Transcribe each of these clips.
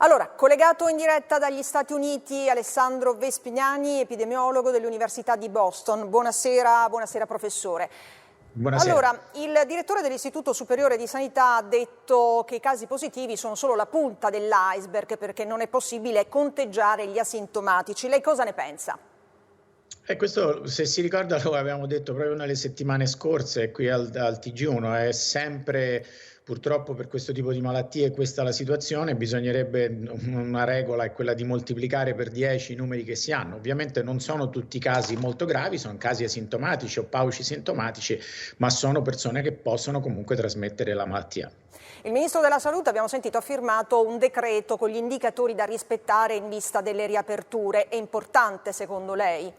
Allora, collegato in diretta dagli Stati Uniti, Alessandro Vespignani, epidemiologo dell'Università di Boston. Buonasera, professore. Buonasera. Allora, il direttore dell'Istituto Superiore di Sanità ha detto che i casi positivi sono solo la punta dell'iceberg perché non è possibile conteggiare gli asintomatici. Lei cosa ne pensa? Questo, se si ricorda, lo avevamo detto proprio nelle settimane scorse qui al TG1, è sempre purtroppo per questo tipo di malattie questa la situazione, bisognerebbe una regola è quella di moltiplicare per 10 i numeri che si hanno. Ovviamente non sono tutti casi molto gravi, sono casi asintomatici o paucisintomatici, ma sono persone che possono comunque trasmettere la malattia. Il Ministro della Salute, abbiamo sentito, ha firmato un decreto con gli indicatori da rispettare in vista delle riaperture. È importante secondo lei?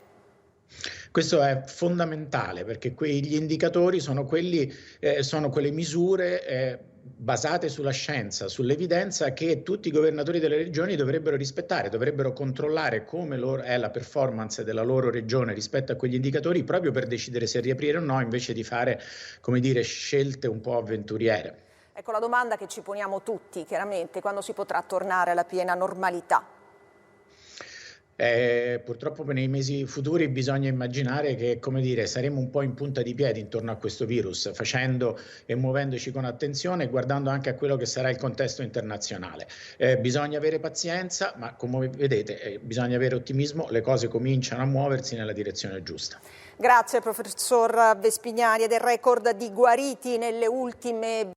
Questo è fondamentale perché gli indicatori sono quelle misure basate sulla scienza, sull'evidenza che tutti i governatori delle regioni dovrebbero rispettare, dovrebbero controllare come è la performance della loro regione rispetto a quegli indicatori proprio per decidere se riaprire o no, invece di fare, come dire, scelte un po' avventuriere. Ecco la domanda che ci poniamo tutti, chiaramente, quando si potrà tornare alla piena normalità? Purtroppo nei mesi futuri bisogna immaginare che, come dire, saremo un po' in punta di piedi intorno a questo virus, facendo e muovendoci con attenzione e guardando anche a quello che sarà il contesto internazionale. Bisogna avere pazienza, ma come vedete bisogna avere ottimismo, le cose cominciano a muoversi nella direzione giusta. Grazie professor Vespignani. Ed è il record di guariti nelle ultime